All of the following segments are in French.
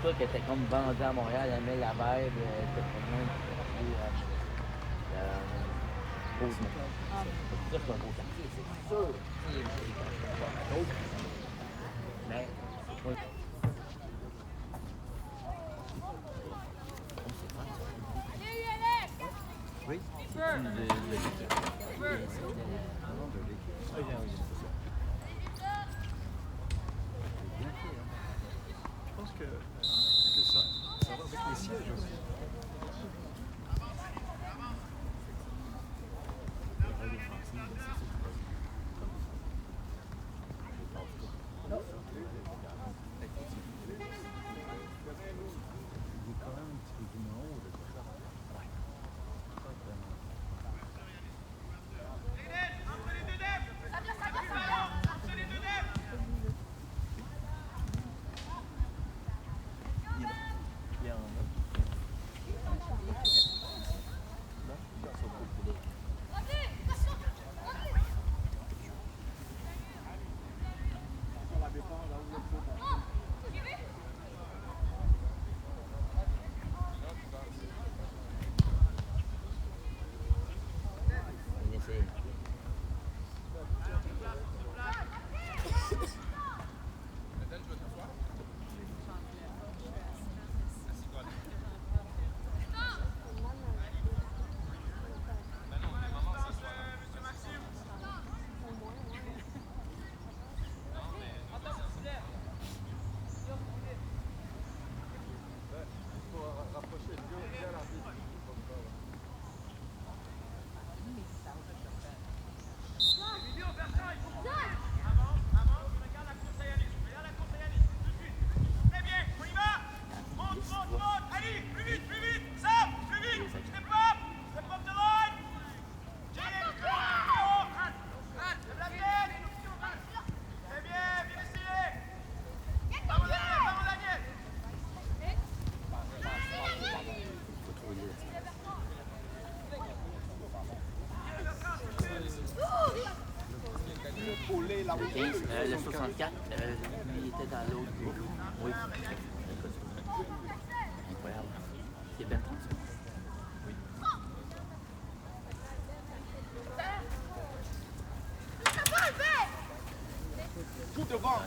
ça qui était comme vendu à Montréal, elle aimait la vibe, c'était vraiment Rosemont. C'est sûr que c'est un beau quartier, c'est sûr. Mais, oui. Oui. Je pense que ça va avec les sièges aussi. Le 64, lui il était dans l'autre groupe. Oui. Incroyable. C'est bien trans. Oui. Tout devant.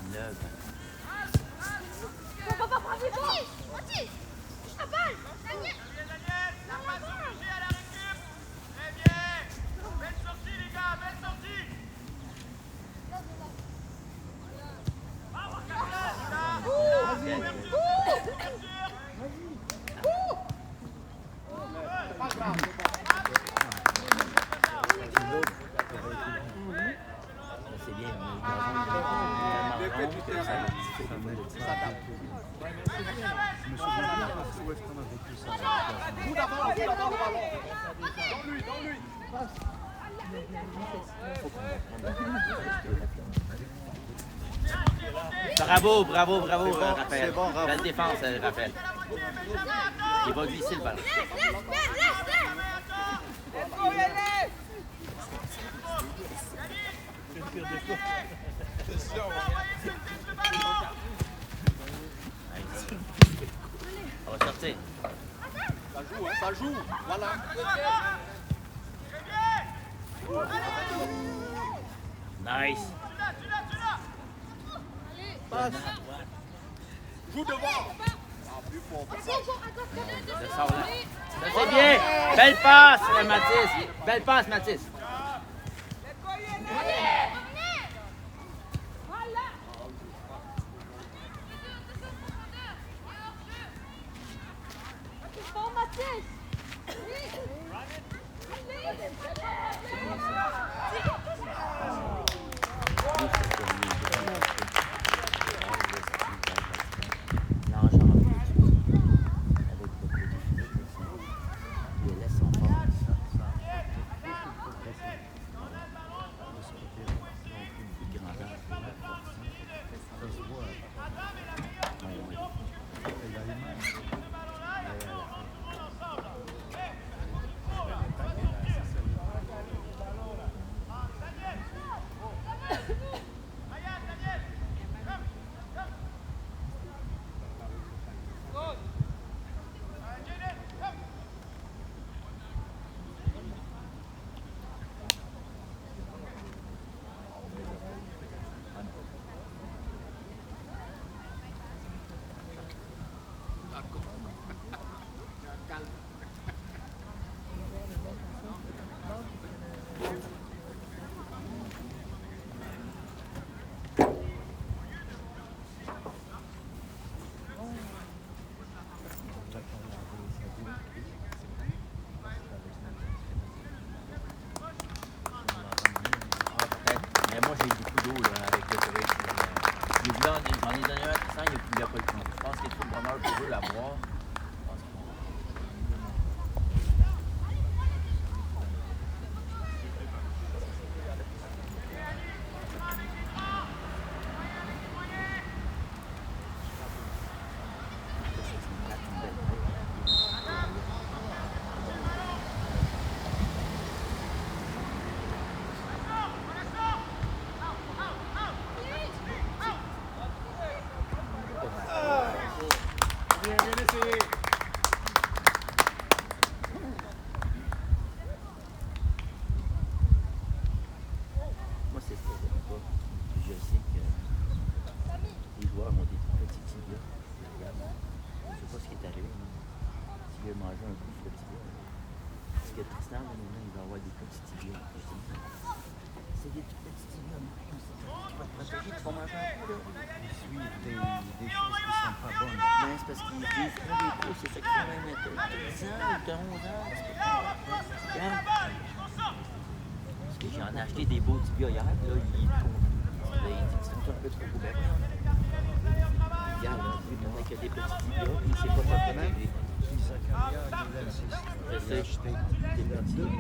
C'est bien, le gazon est tellement rond que ça s'adapte. Je me souviens bien parce que West Ham a vécu ça. Tout d'avant, tout d'avant, ballon. Dans lui, dans lui. Bravo, bravo, bravo, bon, Raphaël. c'est bon, Raph. Belle défense, Raphaël. Il va glisser le ballon. On va sortir. Ça joue, hein, ça joue. Voilà. Nice. Passe. Joue devant. Ah, plus fort. Ça sort là. Ça c'est bien. Belle passe, Mathis. Belle passe, Mathis. l'instant, il n'y a pas le temps. Je pense qu'il est trop bonheur pour eux à boire. J'en ai acheté des beaux tibias hier, là, il est content. Il dit que c'est un peu trop beau. Regarde, là, lui, peut-être qu'il y a des petits tibias, puis il sait pas faire comment. Je sais, des petits tibias.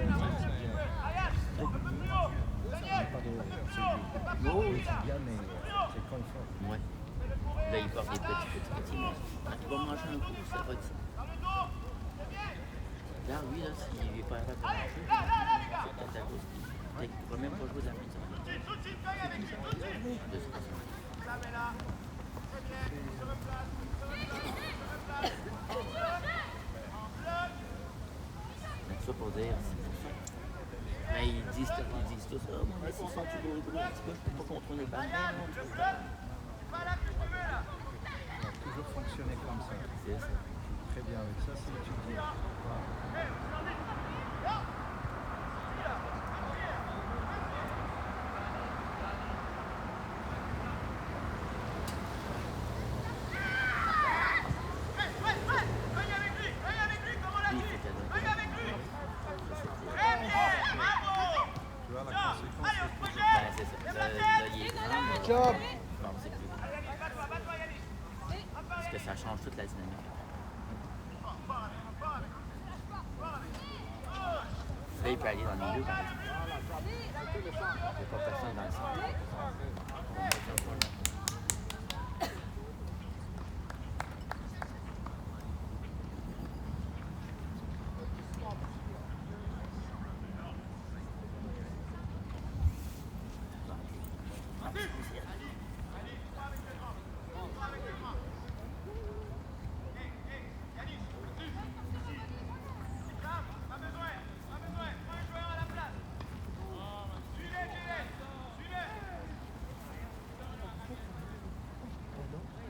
Ouais. Là, il porte des petits, mais quand il va manger un coup, ça va être ça. Regarde, lui, là, s'il n'est pas capable de manger, c'est peut-être à cause qu'il ne va même pas jouer de la fin de semaine. De toute façon. Donc ça pour dire, c'est pour ça. Mais ils disent tout ça. Moi, mais s'ils sont toujours gros un petit peu, je peux pas contrôler le ballon. Toujours fonctionner comme ça. C'est ça. Très bien avec ça, c'est étudié. Parce que ça change toute la dynamique. Là, il peut aller dans les deux, par exemple. Il n'y a pas personne dans le centre.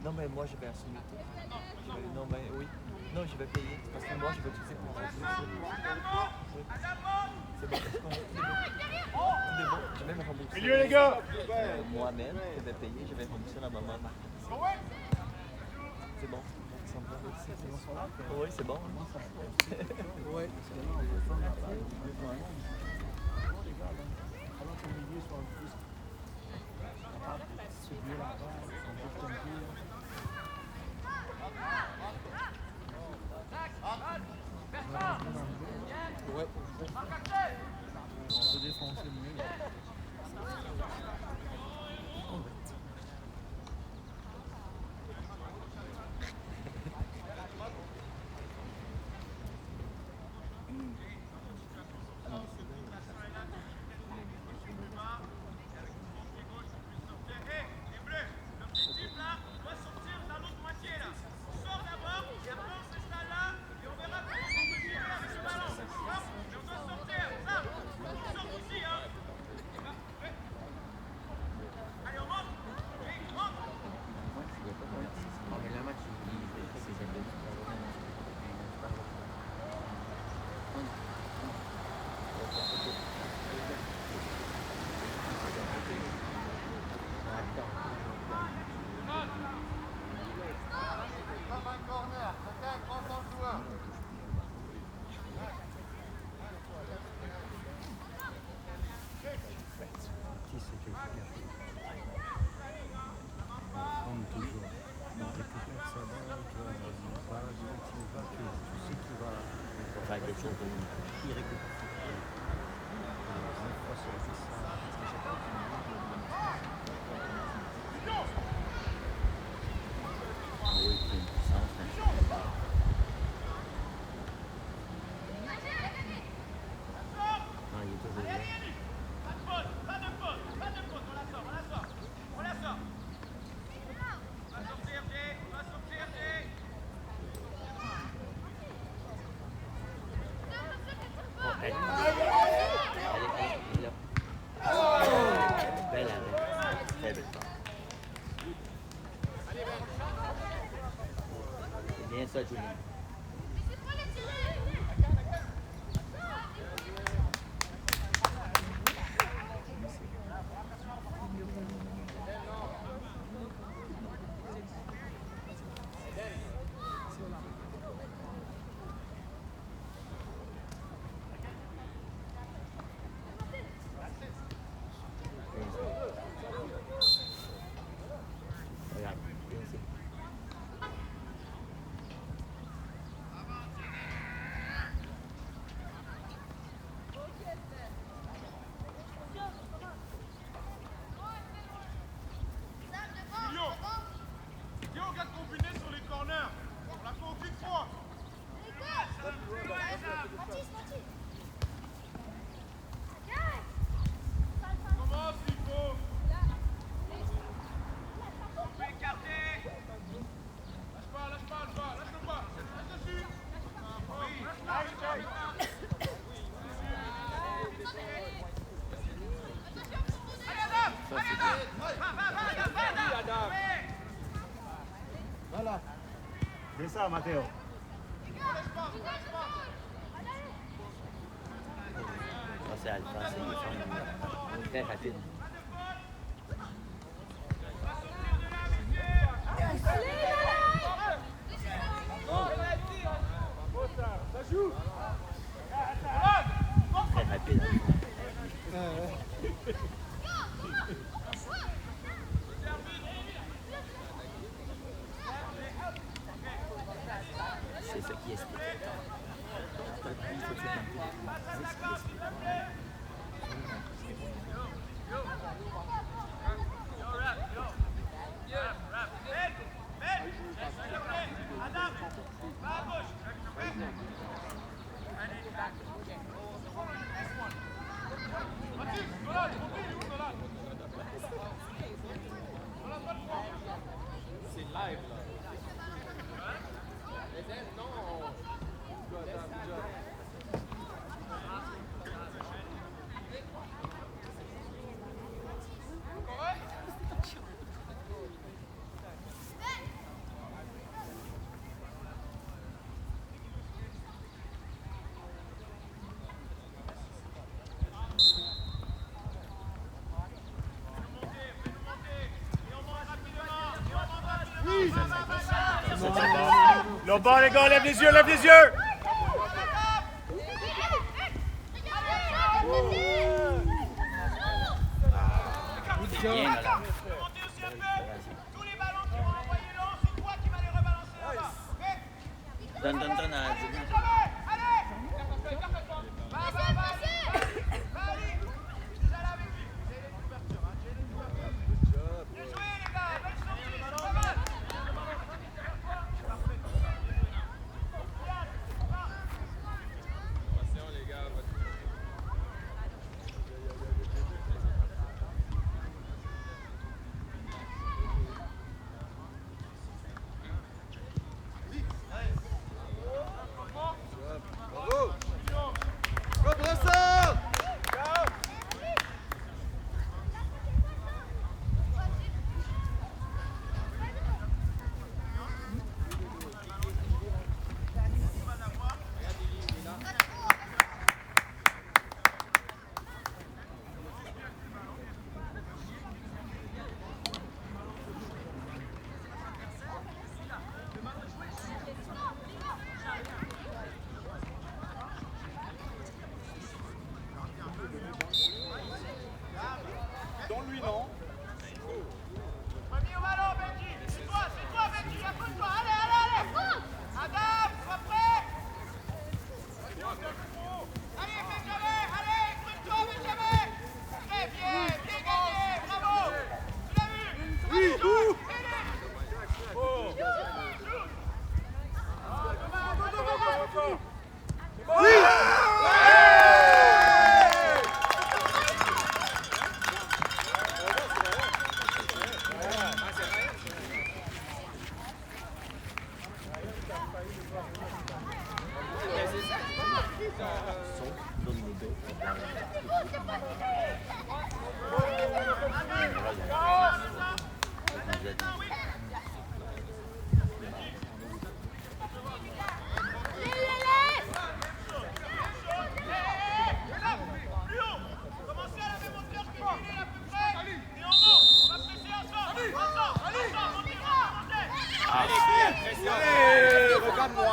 Non, mais moi, je vais assumer tout. Non, mais oui. Non, je vais payer. Parce que moi, je vais utiliser pour ça. C'est bon. C'est bon. C'est bon. Je vais me rembourser. Milieu, les gars! Moi-même, je vais payer. Je vais rembourser la maman. C'est bon. Oui, c'est bon. Oui. Ouais. On peut défoncer mieux. faire quelque chose d'irrécupérable. Ah oui, c'est une puissance, hein. Ah, il est toujours là. Oh, elle. Allez, là. Belle arrêt. Très belle passe. C'est bien ça, Julien. Regarde, viens ici. Yo, regarde combiné sur les corners. On l'a fait aucune fois. Commence, il faut. On peut écarter. Lâche pas. Lâche-le pas. Lâche dessus. Oui. Allez, Adam. Voilà. C'est ça, Matteo. Ça, c'est Alpha, c'est une femme très rapide. Très rapide. C'est ce qui explique. Il faut que c'est ce qui explique. C'est live là. Le bas, les gars, lève les yeux, lève les yeux! C'est bien, là. Remontez aussi un peu. Tous les ballons qui vont envoyer l'eau, c'est toi qui vas les rebalancer là-bas. Ok? Donne à Julien. Allez! Va, Ali! Déjà là avec lui. J'ai les couvertures, hein. J'ai les couvertures. Bien joué, les gars. Belle sortie. Pas mal.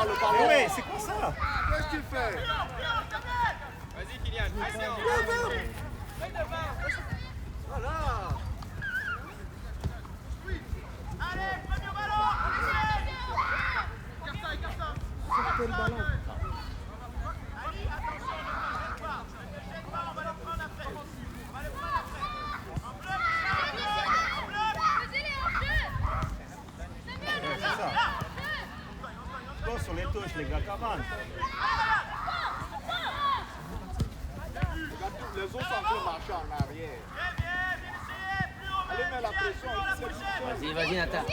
le ballon. Oui, c'est quoi ça? Qu'est-ce qu'il fait? Vas-y Kylian, pression. Voilà. Allez, premier ballon. Quel ballon? Ali, attention, ne gêne pas, on va les prendre après. On va les prendre après. En bloc, C'est ça. Go sur les touches, les gars, come on. Les autres sont en train de marcher en arrière. Allez, mets la pression. Vas-y, vas-y, Nathan.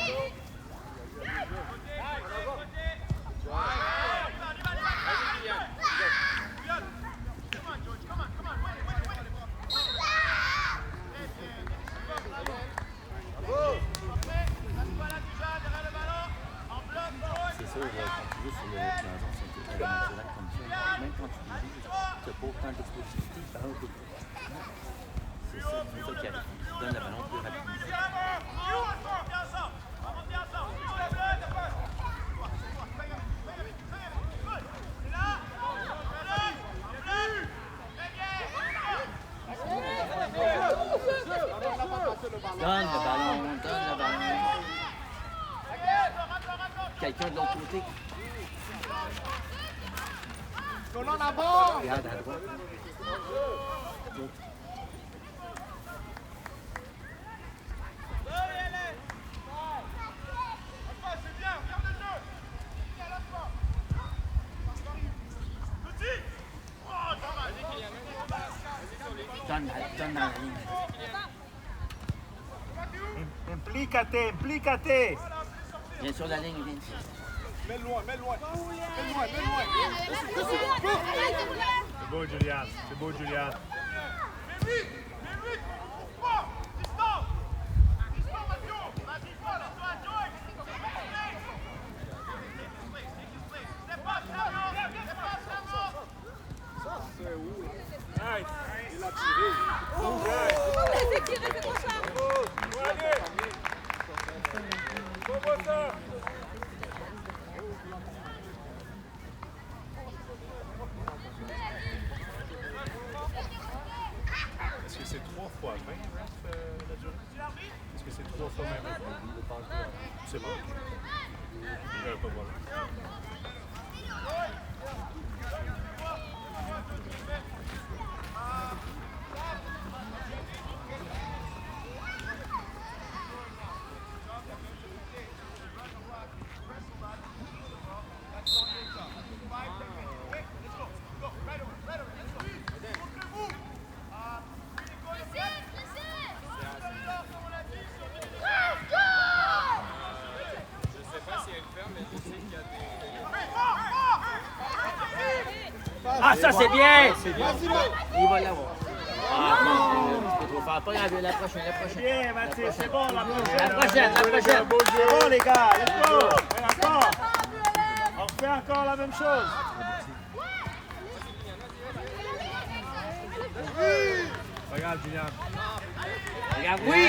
C'est sûr, quand tu joues sur le plongeon, c'est tout à naturel comme ça. Même quand tu diriges, tu n'as pas autant d'explosivité, le ballon peut plus. C'est ça qui arrive. Tu donnes le ballon plus rapidement. Donne le ballon. Quelqu'un de l'autre côté. Donnons la balle. Regarde à droite. Donne dans la ligne. Implícate. Viens sur la ligne, viens. Mets loin. C'est beau, Julian. Il a tiré. Est-ce que c'est 3 fois 20, la durée? Est-ce que c'est 3 fois 20? C'est bon. Pas voilà. Ah, ça c'est bien! Vas-y, Il va l'avoir. Ah, non, tu peux trop faire. Pas la prochaine. Bien, Mathis, c'est bon, la prochaine. La prochaine. C'est bon, les gars, let's go. Encore. On refait encore la même chose. Regarde, Julien. Regarde, oui!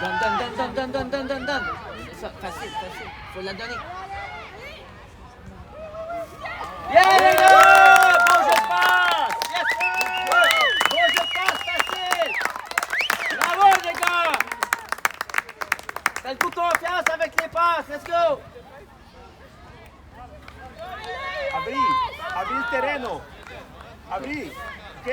Donne. C'est ça, facile. Faut la donner. Yeah, les gars! Bon jeu de passe! Yes! Bon jeu de passe, facile! Bravo, les gars! Faites-vous confiance avec les passes, let's go! Abrí el terreno. Abrí, ok?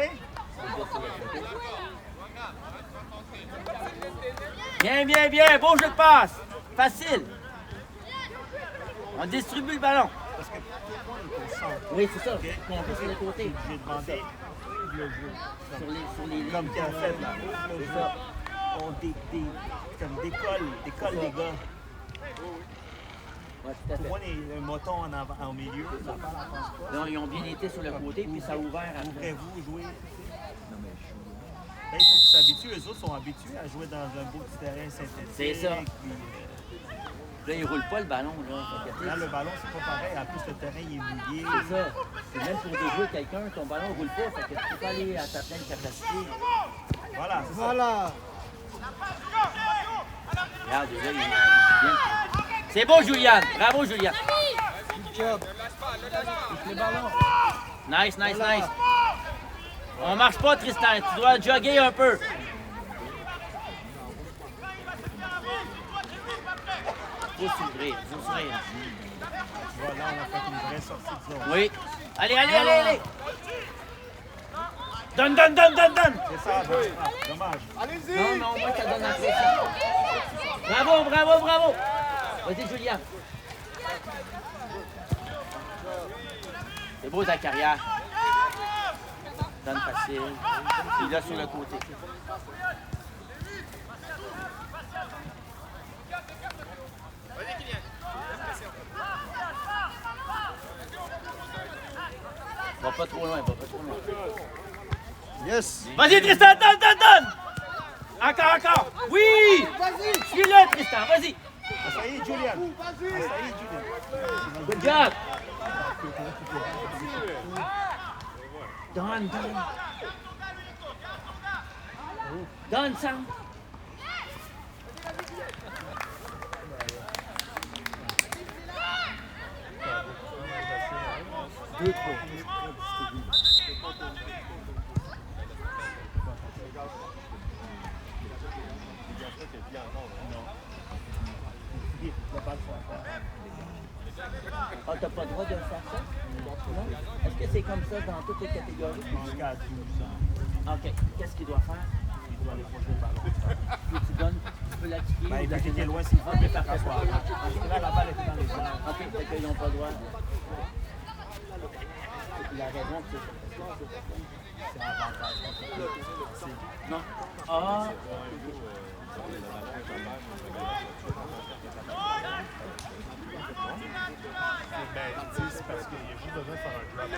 Bien, bon jeu de passe! Facile! On distribue le ballon. Parce que pourquoi on est concentré? Oui, c'est ça. On est sur les côtés. J'ai demandé le jeu. Sur les lignes. Comme tu as fait là. Le jeu. On décolle les gars. Ouais, tout à Pour moi, fait. le moton en, avant, en milieu, la balle ne passe pas. Non, ils ont bien été sur le côté, puis ça a ouvert après. Ouvrez-vous jouer. Là, il faut qu'ils s'habituent. Eux autres sont habitués à jouer dans un beau petit terrain synthétique. C'est ça. Puis, Là, ils ne roulent pas le ballon. là, le ballon, c'est pas pareil. En plus, le terrain, il est mouillé. C'est ça. C'est même pour déjouer quelqu'un, ton ballon ne roule pas, fait que tu peux pas aller à ta pleine capacité. Voilà, c'est ça. Voilà. Regarde, déjà, il est bien. C'est beau, Julian. Bravo, Julian. Good job. Nice, nice, nice. On marche pas, Tristan. Tu dois jogger un peu. Faut s'ouvrir, faut s'ouvrir. Voilà, on a fait une vraie sortie de zone. Oui. Allez, allez, allez, allez. Donne, donne, donne, donne, donne. C'est ça, dommage. Non, mais au moins, ça donne la pression. Bravo, bravo, bravo. Vas-y, Julien. C'est beau, ta carrière. Donne facile. Puis là, sur le côté. Vas-y, Kylian. Va pas trop loin, va pas trop loin. Yes! Vas-y, Tristan, donne, donne, donne. Encore, encore. Oui. Suis-le, Tristan, vas-y. Ça y est, Julian! Ça y est, Julian! Good job. Donne, donne. Donne, Sam. Deux, trois. Ah, t'as pas le droit de faire ça? Non? Est-ce que c'est comme ça dans toutes les catégories? Jusqu'à 12 ans. OK. Qu'est-ce qu'il doit faire? Il doit aller projeter le ballon. Puis tu donnes, tu peux l'appliquer. Ben, il peut quitter loin s'il faut, mais faire s'asseoir. Là, la balle est dans les airs. OK, fait qu'ils n'ont pas le droit. La raison, c'est C'est un avantage. non. Ah! Ben, tu sais, c'est parce qu'il y a juste besoin de faire un drop.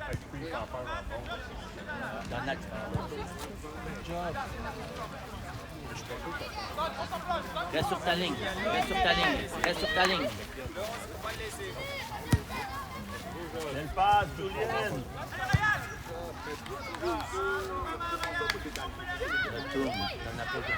Fait que tu peux y faire peur en bon. Dans notre... Reste sur ta ligne. Reste sur ta ligne. Reste sur ta ligne. Belle passe, Julian! Retourne. Dans la pause.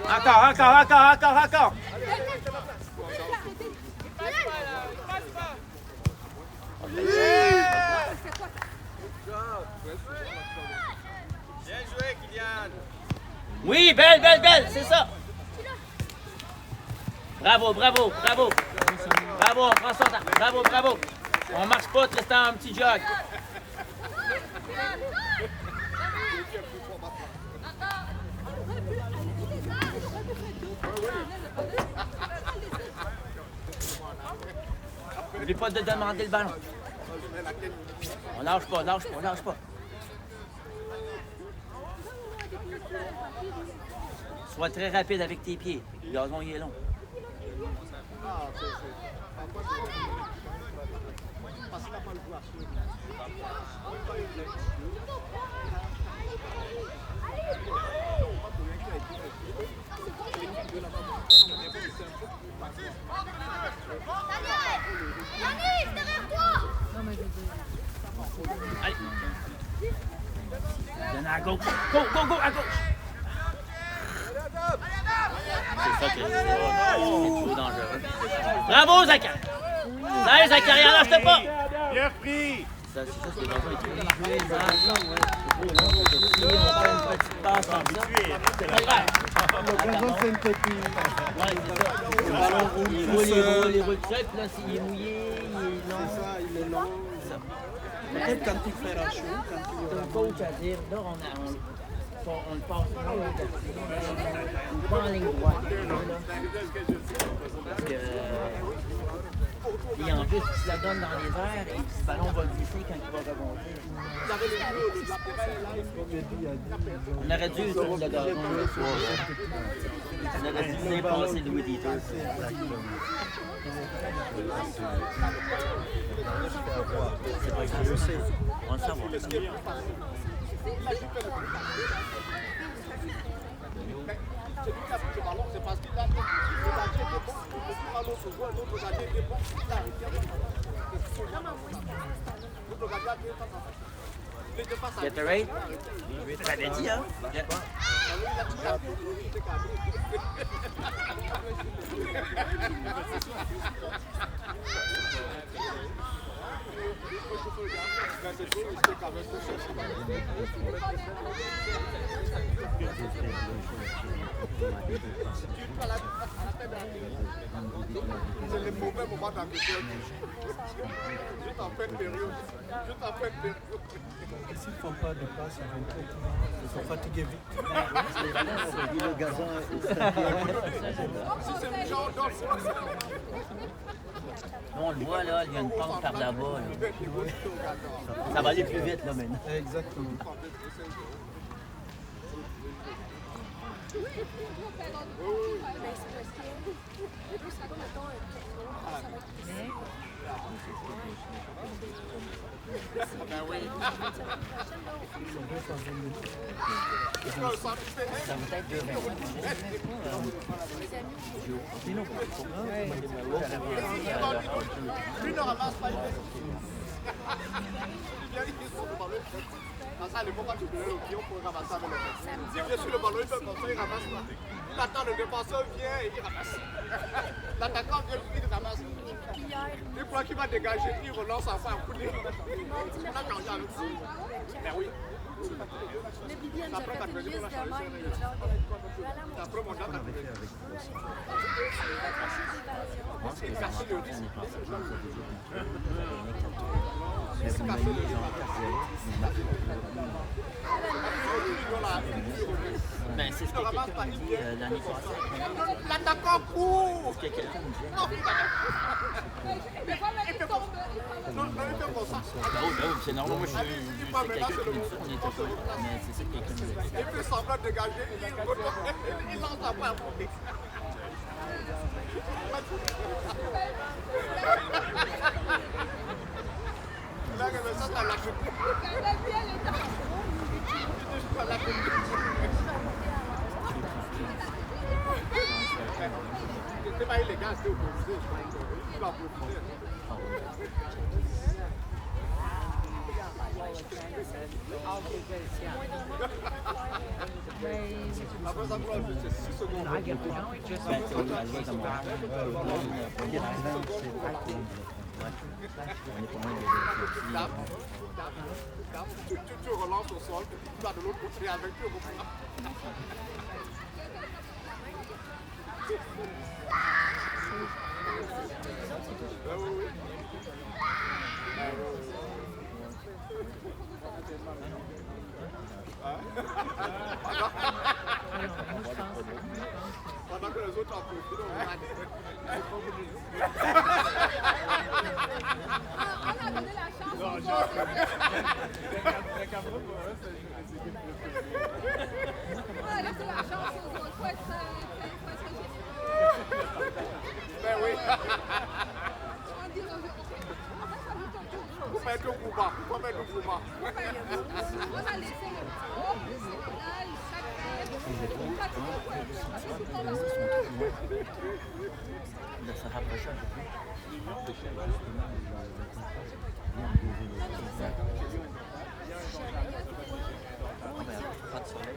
Encore, encore, encore, encore, encore. Bien joué, Kylian. Oui, belle, belle, belle, c'est ça. Bravo, bravo, bravo. Bravo, on prend son temps. Bravo, bravo. On marche pas, Tristan, un petit jog. N'oublie pas de demander le ballon. On lâche pas, lâche pas, lâche pas. Sois très rapide avec tes pieds. Le gazon, il est long. Allez. Donne à gauche. Go, go, go, à gauche. C'est ça que c'est trop dangereux. Bravo, Zachary. Salut, Zachary, lâche-toi pas. Bien pris! Ça, c'est juste que le gazon est très joué. Si on fait une petite passe comme ça, c'est pas grave. Le gazon, c'est une copie. Ouais, c'est ça. Le ballon roule, il roule, il roule tout seul, puis là, s'il est mouillé, il est long. C'est ça, il est long. C'est ça. Peut-être quand il fera chaud, quand il C'est un coach à dire, là, on le passe pas, on le pas en ligne droite. Là. Parce que, et en plus, si tu la donnes dans les airs, et le ballon va glisser quand il va rebondir. On aurait dû tourner le gazon. On aurait dû dépasser Louis Dieter. C'est pas grave. On va le savoir. Celui qui a pris le ballon, c'est parce qu'il a le gardien était bon. Il peut pas l'autre joueur, l'autre gardien était bon. Il a arrêté. L'autre gardien était pas ça. Il était pas ça. Gatorade? T'avais dit, hein? Il a tiré à pied, il était cadré. C'est le mauvais moment dans le jeu. Juste en fin de période. Juste en fin de période. S'ils ne font pas de passe, ils sont fatigués vite. Le gazon Si c'est le genre d'or, on le voit là, il y a une pente par là-bas. Là. Ça va aller plus vite là maintenant. Exactement. ben oui. Ça va être 2 Lui ne ramasse pas, il vient, il sort le ballon. Dans ça, les moments où tu donnes au pion pour ramasser avec le tête. S'il vient sur le ballon, il fait comme ça, il ramasse pas. Il attend, le défenseur vient et il ramasse. L'attaquant vient, il ramasse. Il croit qu'il va dégager, il relance enfin un coup de nez. On a changé avec ça. Ben oui. Le Bibi, elle nous a fait une liste de même. Après, mon gars, c'est cassé le risque. Ben, c'est ce que quelqu'un me dit l'année passée. L'attaquant court! Ce que quelqu'un me disait. Non, il fait comme ça. C'est normal, moi je sais quelqu'un qui me dit ça, on était pas. Mais c'est ça que quelqu'un me dit. Il fait semblant de dégager, il lance la main à monter. Là, ça, ça l'a fait. C'est pas illégal, c'est autorisé. Il va profiter. Après ça, c'est 6 secondes. Tu relances au sol, tu vas de l'autre côté avec eux. Pendant que les autres en profitent, on On a donné la chance aux autres. On a laissé la chance aux autres. Faut être Ben oui. on dit aux autres. Faut mettre au coup bas. Faut mettre au coup bas. On a laissé le De se rapprocher un peu plus. Pas de soleil.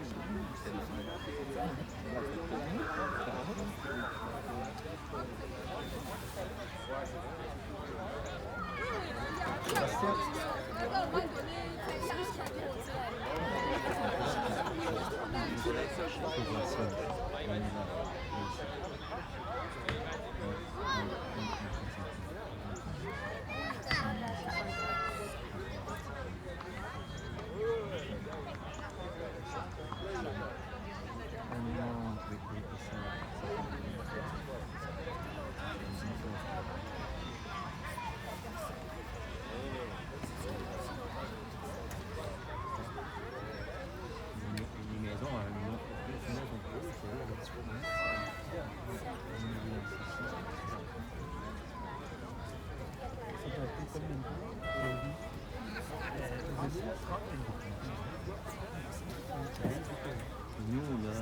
Nous, là,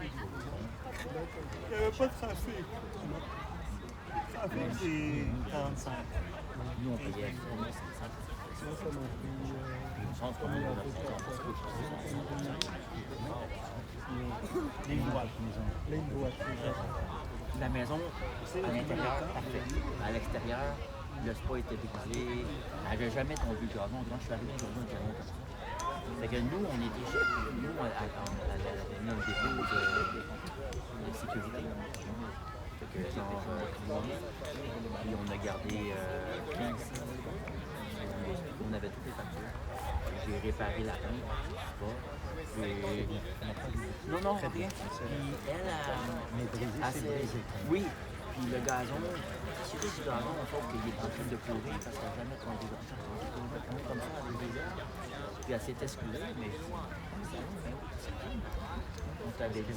Il n'y avait pas de trafic. Trafic, c'est 45. nous, on payait 500. Sinon, ça m'a pris. Je pense qu'on a des Ligne droite, maison. Ligne droite, La maison, à l'intérieur, parfait. À l'extérieur, le spa était décollé. Elle n'avait jamais tombé le gazon. Quand je suis arrivé, j'avais un gazon comme ça. Fait que nous, on était chez nous, on avait mis un dépôt de sécurité. Fait que genre, puis on a gardé 15. On avait toutes les factures. J'ai réparé la pompe. Non, non, rien. Puis elle a... Oui, puis le gazon, si tu du gazon, on trouve qu'il est en train de pourrir parce qu'elle n'a jamais tombé dans le champ. Comme ça, avec des ailes. Puis elle s'est excusée, mais... On t'avait dit...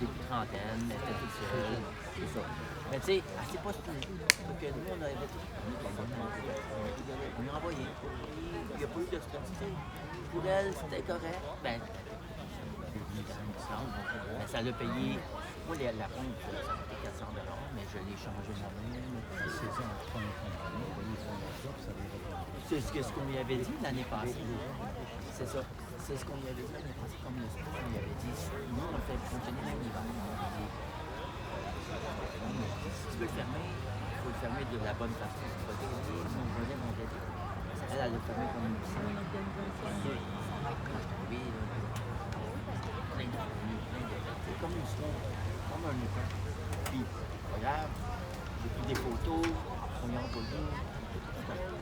Des trentaines, elle était toute seule. C'est ça. Mais tu sais, elle s'est pas excusée. Donc nous, on avait tout... On l'a envoyé. Il n'y a pas eu de stress. Pour elle, c'était correct. Ben, ça l'a payé. Moi, la pompe, ça a coûté 400 $, mais je l'ai changé moi-même. C'est ce qu'on lui avait dit l'année passée. C'est ça. C'est ce qu'on lui avait dit l'année passée. Comme le sport, on lui avait dit, nous, on fait fonctionner même l'hiver. Si tu veux le fermer, il faut le fermer de la bonne façon. Elle a le fermé comme une piscine. C'est comme une soirée, comme un étang. Puis, regarde, j'ai pris des photos, on y a envoyé.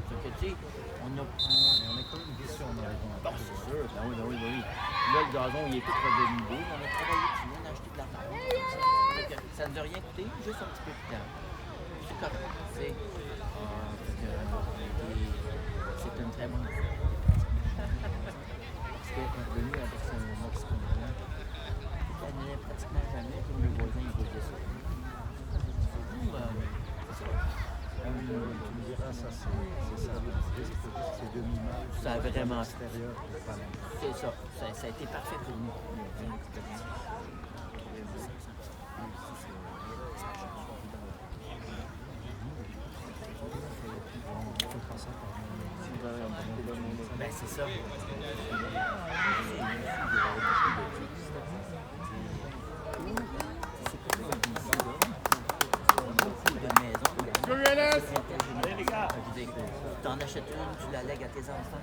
Fait que, tu sais, on a quand même vu sur on a raison. Bon, c'est sûr, ben oui. Là, le gazon, il est tout revenu beau. On a travaillé dessus, on a acheté de la terre. Ça ne nous a rien coûté, juste un petit peu de temps. C'est correct, tu sais. C'est une très bonne idée. Parce qu'elle est revenue avec son ex-conjoint. Elle n'allait pratiquement jamais, comme le voisin, il voyait ça. Tu me diras, ça, c'est demi-mal. Ça a vraiment... Extérieur, C'est ça. Ça a été parfait pour nous. Ben, c'est ça. T'en achètes une, tu la lègues à tes enfants.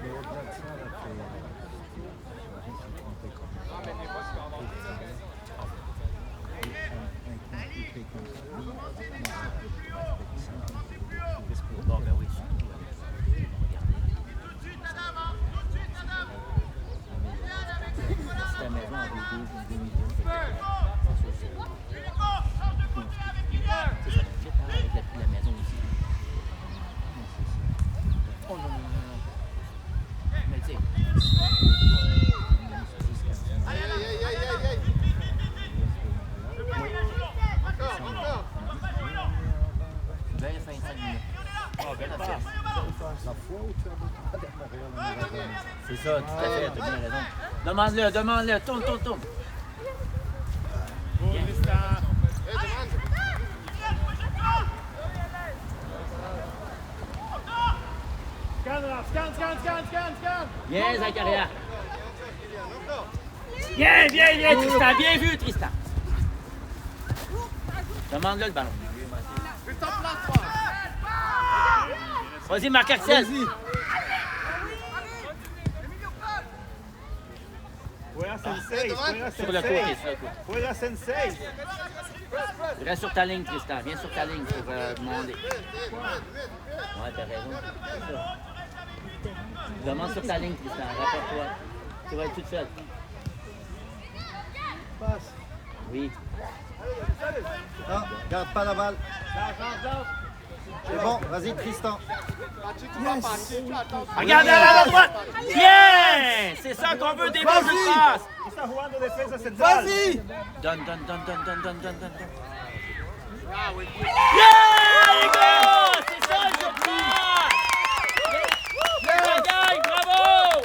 Mais au-delà de ça, là, Bon, ben oui. C'est ta maison avec 2 millions. Avec la maison ici. Oh non. Mais tu sais. Ben, 25 minutes. Oh, ben, la fois où tu as Montréal, c'est ça, tout à fait, t'as bien raison. Demande-le, tourne. Bien. Scan. Bien, Zakaria. Bien, Tristan. Bien vu, Tristan. Demande-le le ballon. Vas-y, Marc-Axel. Sur le côté. Voilà Sensei! Reste sur ta ligne, Tristan. Viens sur ta ligne pour demander. Ouais, t'as raison. Demande sur ta ligne, Tristan. Rapporte-toi. Tu vas être toute seule. Passe! Oui. Non, garde pas la balle. C'est bon, vas-y Tristan. Regarde à la droite. Bien! C'est ça qu'on veut, des bons jeux de passe. Vas-y! Donne. Ah oui. Yeah, les gars! C'est ça le jeu de passe! Gagne, bravo!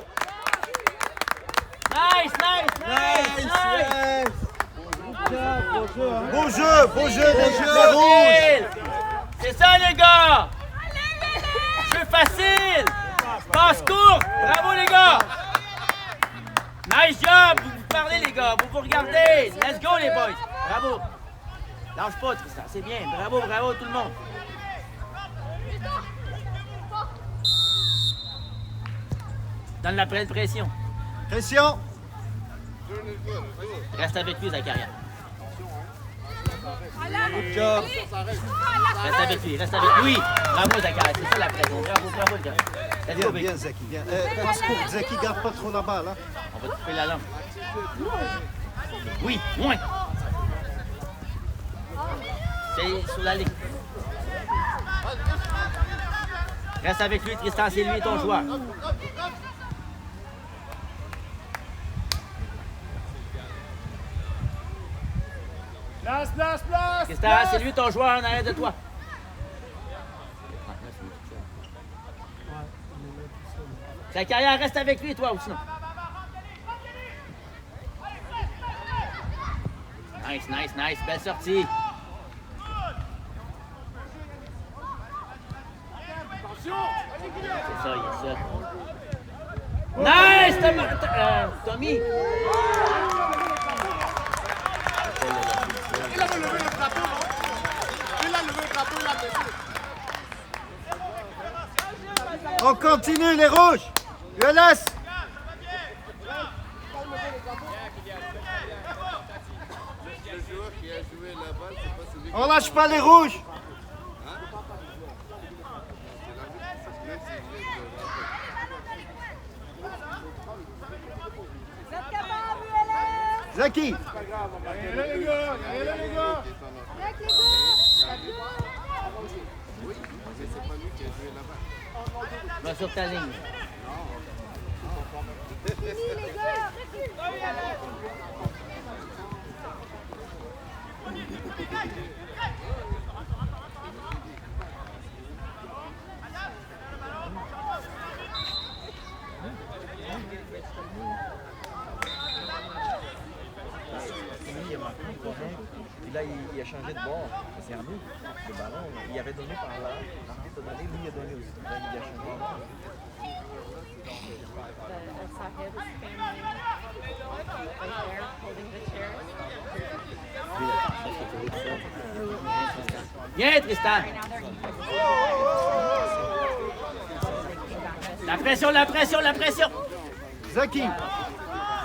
beau jeu, les rouges. C'est ça, les gars! Jeu facile! Passe courte! Bravo, les gars! Nice job! Vous vous parlez, les gars! Vous vous regardez! Let's go, les boys! Bravo! Lâche pas, Tristan, c'est bien! Bravo, bravo, tout le monde! Donne la pleine pression. Pression. Reste avec lui, Zacharias. Good job. Reste avec lui, reste avec lui. Bravo, Zacharias, c'est ça la pression. Bravo, bravo, les gars. Let's go, Bien, big. Zaki, bien. Passe court, Zaki, garde pas trop la balle. Hein. On va couper la langue. Oui, moins. C'est sur la ligne. Reste avec lui, Tristan, c'est lui ton joueur. Place, place, place! Tristan, c'est lui ton joueur en arrière de toi. Sa carrière reste avec lui, toi, ou sinon. Nice, nice, nice. Belle sortie. C'est ça, il est ça. Nice, Tommy. Il a levé le drapeau, non? Il a levé le drapeau, il a baissé. On continue, les rouges. ULS. On lâche pas les rouges. Zaki. Allez, les gars! Allez, les gars! Va sur ta ligne. Puis là, il a changé de bord. C'est à nous, le ballon. Il avait donné par là. L'arbitre a donné, lui il a donné aussi. Là, il a changé de bord. Viens, Tristan. La pression, la pression, la pression. Zaki.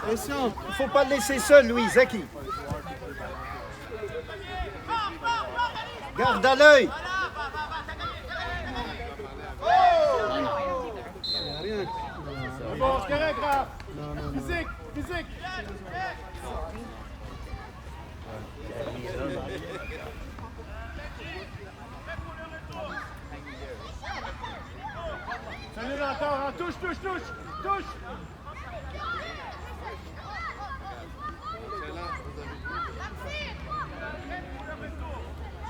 Pression. Il faut pas le laisser seul, lui, Zaki. Garde à l'œil. Bon, c'est correct, Raph! Physique, physique! Salut encore, hein? Touche, touche, touche! Touche!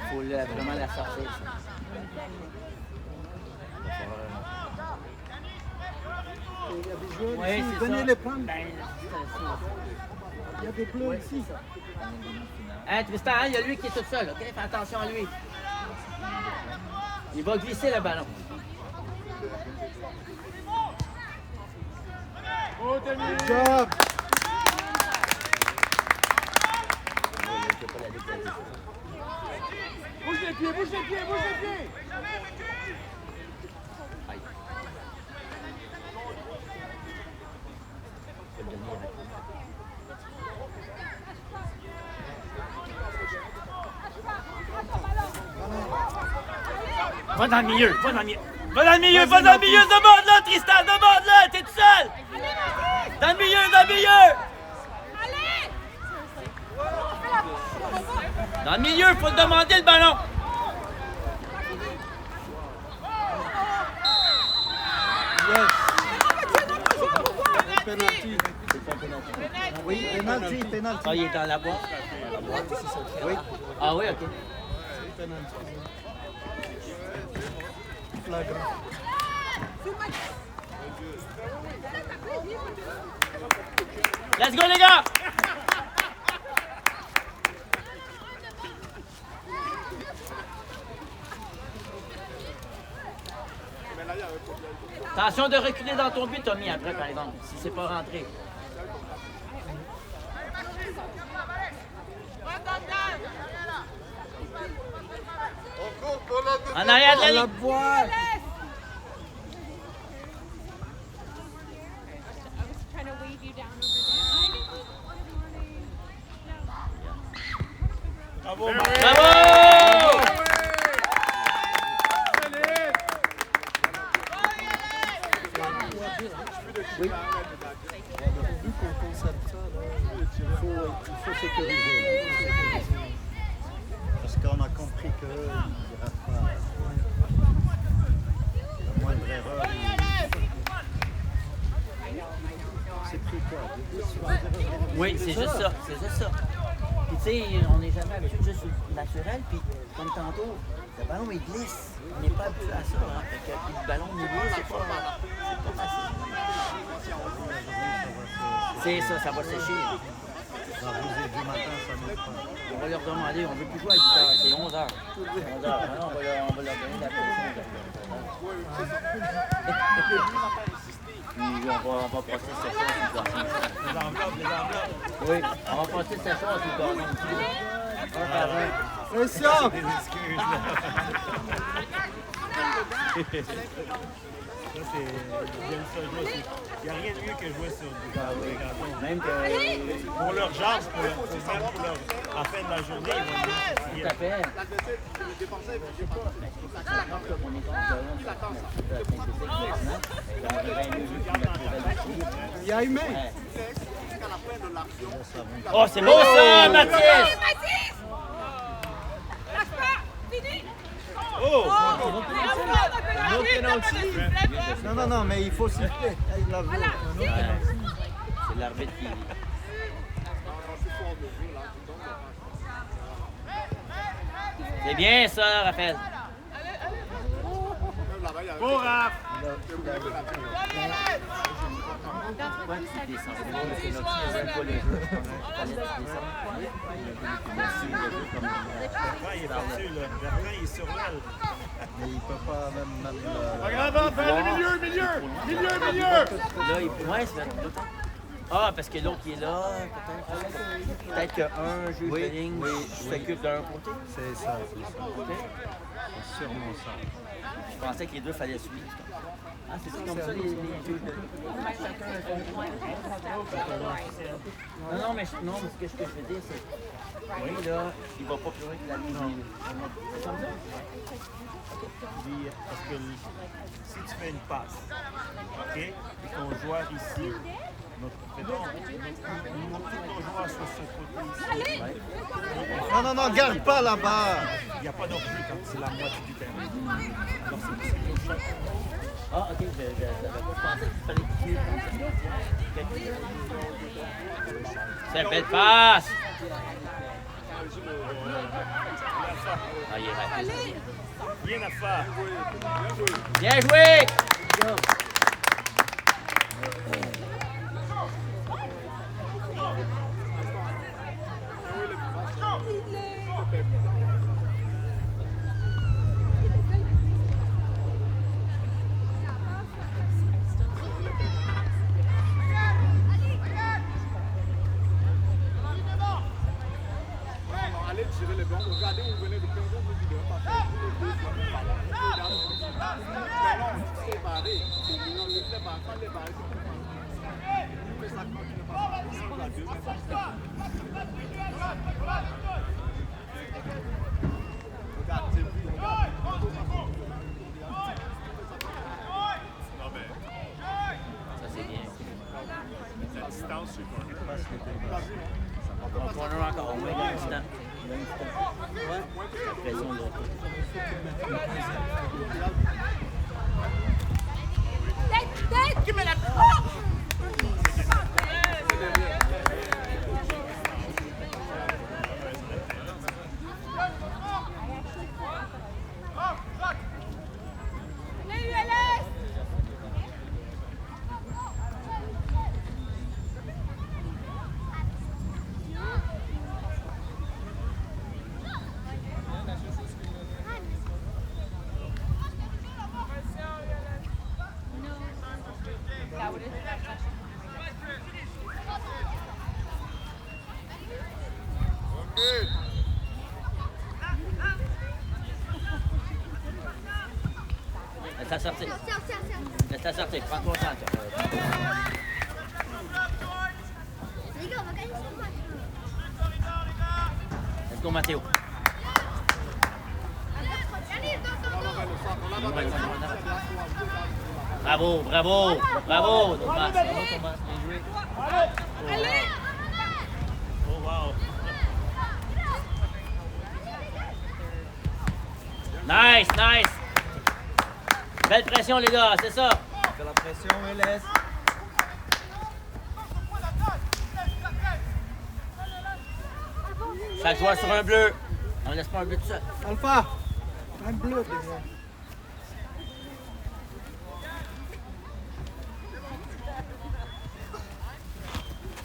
Il faut vraiment la sortir. Ça. Il y a des joueurs Oui, ici, c'est venez ça. les prendre. Ben, Il y a des bleus ici. hein, Tristan, hein, il y a lui qui est tout seul, OK? Fais attention à lui. Il va glisser le ballon. Oh, t'as mis! Good job. Bouge les pieds, bouge les pieds, bouge les pieds! Aïe. Je vais le donner avec lui. Va dans le milieu, va dans le milieu. Va dans le milieu, va dans le milieu, demande-le, Tristan, demande-le, t'es tout seul. Dans le milieu, dans le milieu. Dans le milieu, il faut te demander le ballon. Penalty. Oui, penalty, penalty. Ah, il est dans la boîte. Oui. Ah oui, OK. Flagrant. Let's go, les gars. Attention de reculer dans ton but, Tommy, après, par exemple, si c'est pas rentré. En arrière de la ligne. boîte. Trying to wave you down over there. Bravo! Oui. Vu qu'on constate ça, là, il faut sécuriser. Là. Parce qu'on a compris qu'il n'y aura pas la moindre erreur. C'est pris quoi? Oui, c'est juste ça. C'est juste ça. Puis tu sais, on n'est jamais habitué juste au naturel. Puis comme tantôt, le ballon il glisse. On n'est pas habitué à ça. Hein. Fait que, puis le ballon il glisse, c'est pas facile. C'est ça, ça va sécher. Dans 12 heures du matin, ça n'est pas. On va leur demander, on ne veut plus jouer à 8 heures, c'est 11 heures. 11 heures. Maintenant, on va leur donner la pression. Puis on va passer cette session sur le gardien. Les enveloppes. Oui, on va passer cette session sur le gardien. Un par un. Pression! Des excuses, là. Ça, c'est... J'aime ça jouer sur... Il n'y a rien de mieux que jouer sur du gazon. Même que... Pour leur genre, pour leur... à la fin de la journée, ils vont Tout à fait. Il y a humain. Oh, c'est beau ça, Mathis! Oh! Non, mais il faut siffler. Il l'a vu. C'est l'arbitre qui... C'est bien ça, Raphaël. Bon, Raph! Pourquoi tu descends? C'est bon, parce que notre fils n'aime pas les jeux. Bertrand, il est parti, là. Bertrand, il est sur l'aile. Mais il ne peut pas même Milieu! Là, il pourrait se mettre tout le temps. Ah, parce que l'autre qui est là, peut-être. Peut-être qu'un juge de ligne s'occupe d'un côté. C'est ça, c'est ça. C'est sûrement ça. Je pensais que les deux fallait suivre. Ah, c'est ça comme ça, les juges de ligne. Non, mais ce que je veux dire, c'est... Oui, là, il va pas plus loin que la ligne. C'est comme ça? Parce que si tu fais une passe, OK, et ton joueur ici, mettons, tous nos joueurs sur ce côté ici, Non, garde pas là-bas. il n'y a pas d'enjeu quand c'est la moitié du terrain. Alors c'est possible au choc. Ah, ok, je pensais qu'il fallait tuer comme ça. C'est une belle passe! Ah, il est rapide. Rien à faire. Bien joué! Allez tirer les ballons. Regardez où vous venez de prendre une vidéo. C'est barré. Non, le fait barré. Quand les barrés, c'est ça quand tu ne passes pas. La deuxième fois. Regarde, c'est plus. Non, mais Ça, c'est bien. la distance, c'est quoi? On corner encore. On va gagner un instant. Ouais. La pression de l'autre. That would have Laisse-la sortir. Laisse-la sortir. Prends ton temps, toi. Les gars, on va gagner ce match. Let's go, Mathéo. Bravo, bravo, bravo, Thomas. Bravo, Thomas. Bien joué. Oh, wow. Nice, nice. Belle pression, les gars, c'est ça. De la pression, et laisse. Chaque joueur sur un bleu. On laisse pas un bleu tout seul. Alpha, un bleu déjà.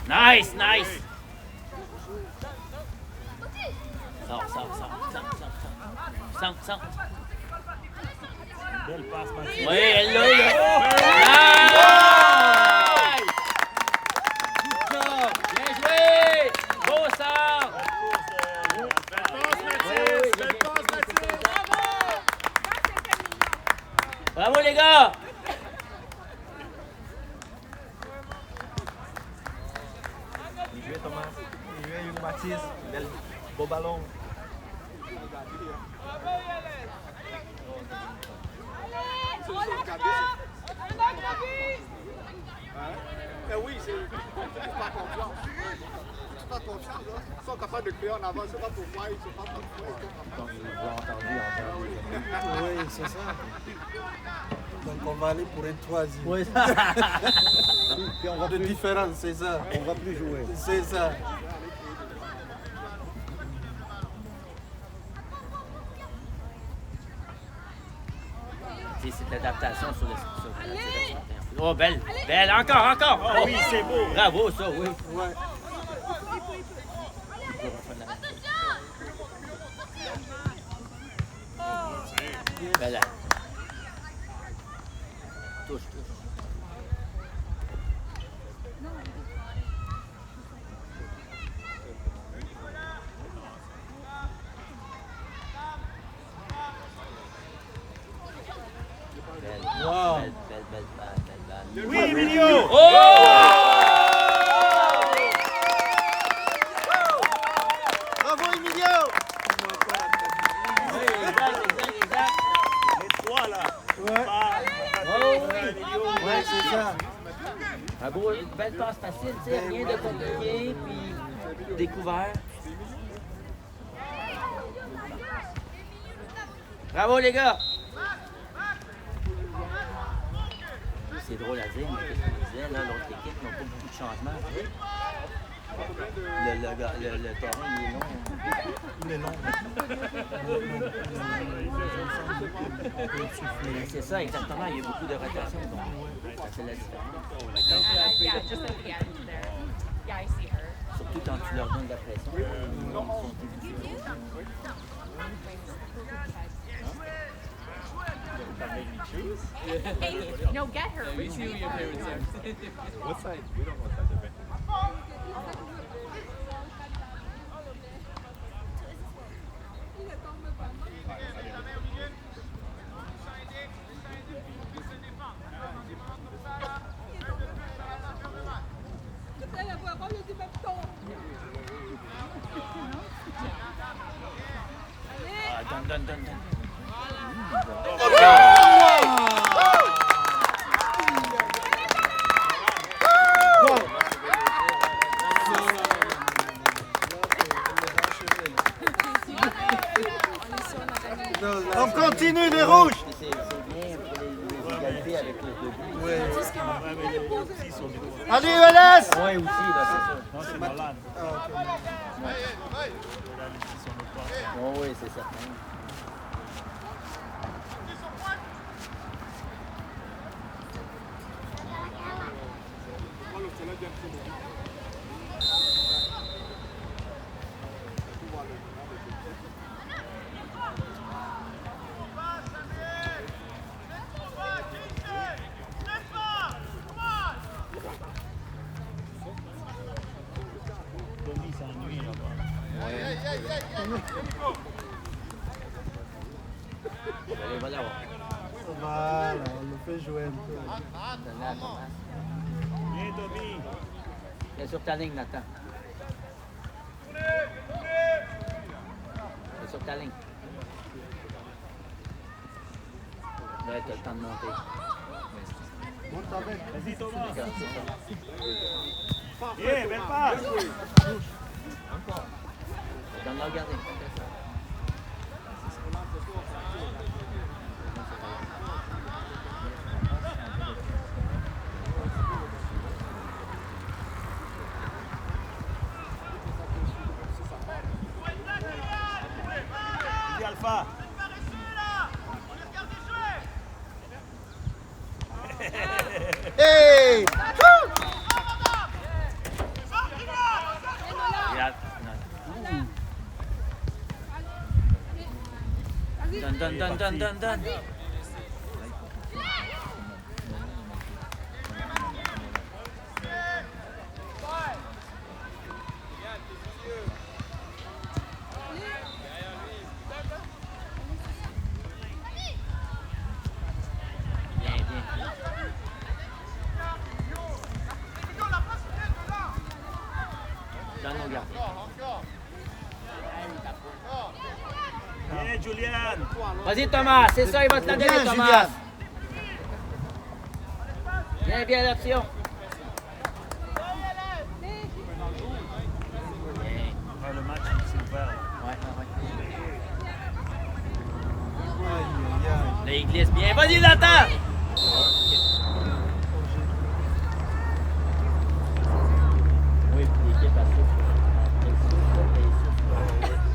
Nice, nice. Sors. Belle passe, Mathieu. Oui, elle l'a, Nice! Good job. Bien joué. Beau sort. Belle passe, Mathieu! Bravo, les gars. Bien joué, Thomas. Bien joué, Hugo Mathis. Bel beau ballon. Eh oui, c'est pas confiance. C'est pas confiance, là. Ils sont capables de créer en avant, c'est pas pour moi, ils sont pas pour moi. Quand je l'ai entendu Oui, c'est ça. Donc on va aller pour un troisième. Oui. Puis on va De plus, différence, c'est ça. on va plus jouer. C'est ça. C'est l'adaptation sur la direction. Oh, belle. Belle. Encore. Oh oui, c'est beau. Bravo, ça, oui. Ouais. Belle. Touche. Belle. Wow. Belle balle. Oui, Emilio. Bravo, Emilio! Exact. Les trois, là. Ouais. Ouais, c'est ça. Bravo, belle passe facile, tu sais, rien de compliqué, puis découvert. Bravo les gars! C'est drôle à dire, mais qu'est-ce qu'on disait, là, l'autre équipe n'a pas beaucoup de changements. Le terrain, il est long. Il est long. C'est ça, exactement, il y a beaucoup de rotation, donc ça fait la différence. Yeah, just at the end there. Yeah, I see her. Surtout quand tu leur donnes de la pression. Ils sont habitués. Hey, no, get her. What side? We don't know what side they're in. Donne. On continue les rouges! C'est bien pour les égalités avec le début. Ouais. Ils sont des trois. Allez, ELS! Oui, aussi, là, c'est ça. Non, c'est malade. Oh, oui, c'est certain. Allez, va l'avoir. Voilà, on le fait jouer un peu. Donne-la à Thomas. Viens, Tommy. Reste sur ta ligne, Nathan. Reste sur ta ligne. Là, t'as le temps de monter. Monte avec. Vas-y, Thomas. C'est ça. Viens, belle passe. Donne-la au gardien. Vas-y, Alpha. Hey! Regarde. Donne. Bien. Donne au gardien. Viens, Julian. Vas-y Thomas, c'est ça, il va te la donner Bien, Thomas. Julian. Bien l'action. Ah, le match, c'est ouvert. Ouais. Aïe, aïe, aïe. Là, il glisse bien. Vas-y, Nathan! Oui, puis l'équipe a souffle. Elle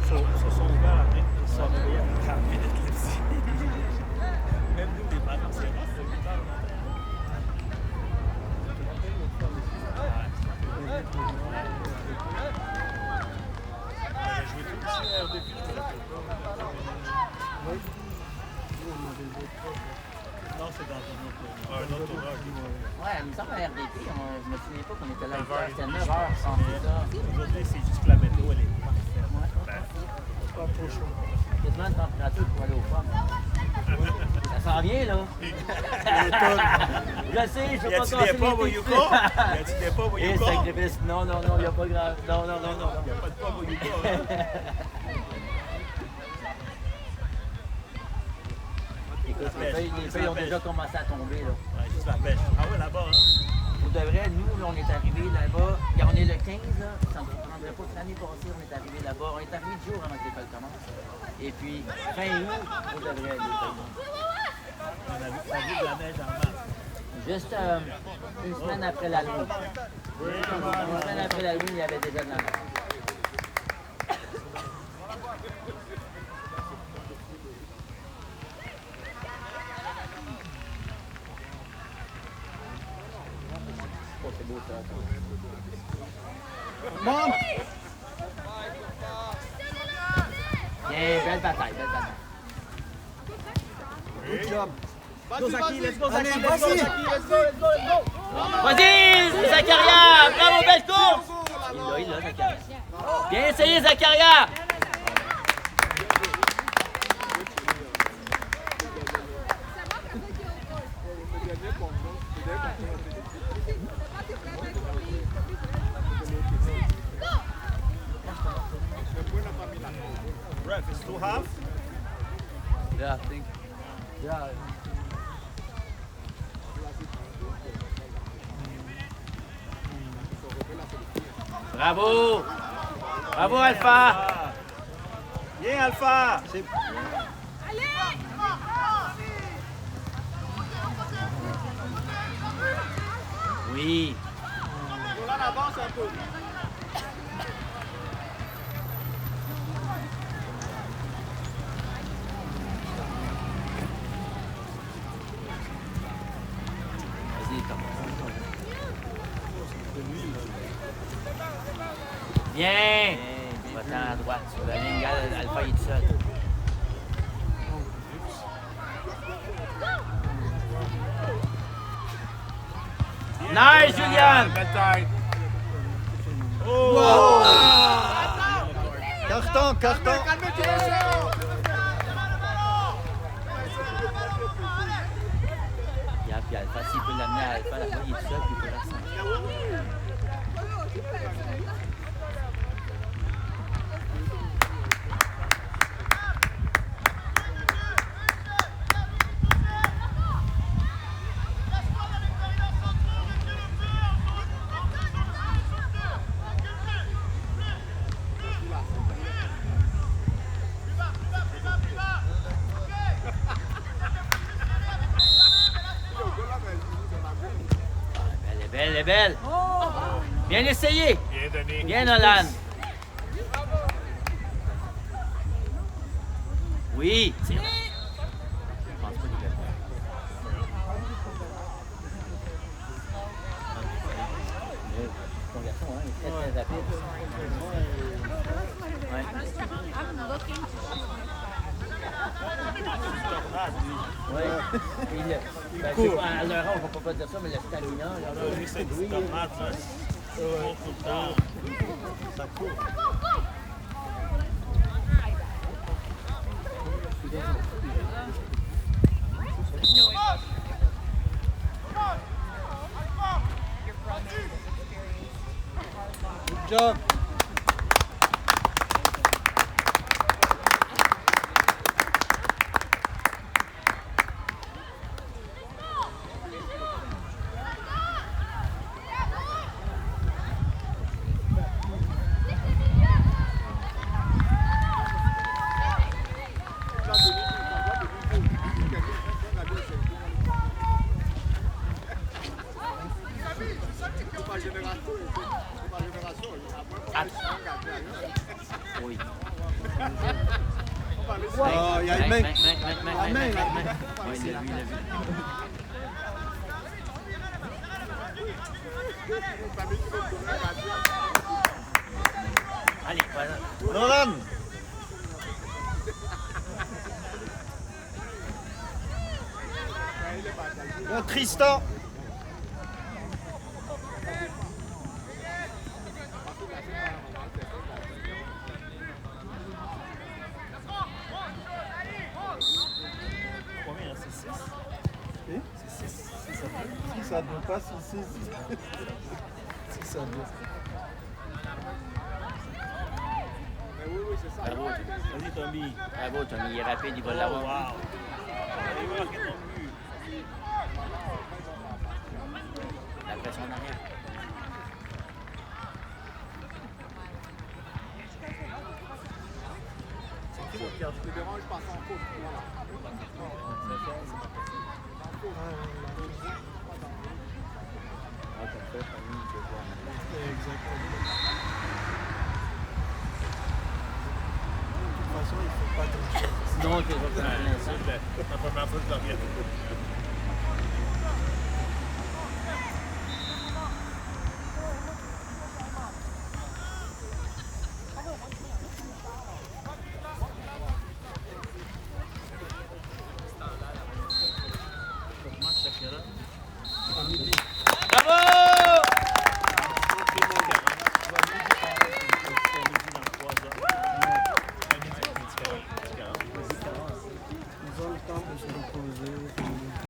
souffle. Ils sont ouverts après. Ils sortent de 40 minutes là-dessus. Même nous, les ballons, c'est rough, le guitare. On avait joué tout aussi au début. Non, c'est dans un autre tournoi. Ouais, il me semble à RDP, je me souviens pas qu'on était là. C'était 9 heures, je pense, Mais c'est ça. aujourd'hui, c'est juste que la météo, elle est parfaite. Pas trop chaud. Quasiment une température pour aller au fond. Ça s'en vient, là. Je sais, je Y veux pas a-t-il casser des pubs au les Yukon? Y a-t-il des pubs au Eh, Yukon? sacrifice, non, il n'y a pas grave. Non. Y a pas de pub au Yukon, hein? Écoute, les feuilles ont déjà commencé à tomber, là. Ouais, juste la pêche. Ah ouais, là-bas, hein? Pour de vrai, nous, là, on est arrivés là-bas, on est le 15, là, ça ne me surprendrait pas que l'année passée, on est arrivés là-bas. On est arrivés 10 jours avant que l'école commence. Et puis, fin août, pour de vrai, l'école. On a vu de la neige en masse. Juste une semaine après l'Halloween. Une semaine après l'Halloween, il y avait déjà de la neige. Oh, c'est beau ça. Monte! Bien, belle bataille. Good job. Go, Zaki, let's go, Allez, Zaki, let's go, vas-y. Zaki, let's go. Vas-y, Zakaria! Bravo, belle course! Il l'a, Zakaria. Bien essayé, Zakaria! Ref, it's 2-half. Yeah, I think. Yeah. Bravo! Bravo, Alpha! Viens, Alpha. Oui. Là, avance un peu. Vas-y, Tom. Bien! Va-t'en à droite, sur la ligne. Regarde, Alpha, il est tout seul. Nice, Julian! Bataille. Oh! Carton, carton. Puis Alpha, s'il peut l'amener à Alpha, la fois il est tout seul, puis il peut la sentir. Elle est belle. Bien essayé. Bien donné. Bien, Nolan. Oui. C'est vrai. Je pense pas qu'il va le faire. Ton garçon, hein, il est très, très rapide. Ouais. I'm looking to shoot. Oui. Puis ben, c'est pas, à leur âge, on ne va pas dire ça, mais le stamina, Lui, c'est du tomate, là. Il court tout le temps. Ça court. Good job. Oui. Oh, il y a une main. La main, là. Oui, il l'a vu, il l'a vu. Allez, voilà. Nolan. Là, Tristan. Combien, c'est 6? Et C'est 6 à 2? 6 à 2, pas 6, 6. 6 à 2. Bravo, Vas-y, Tommy. bravo, Tommy, il est rapide, il va l'avoir. Wow. Allez, marquer ton but. La pression en arrière. Je te dérange pas sans faute. Ah, comme ça, Tommy, il peut voir. De toute façon, il ne faut pas tricher. Sinon, tu vas La première fois que je l'ai regardé.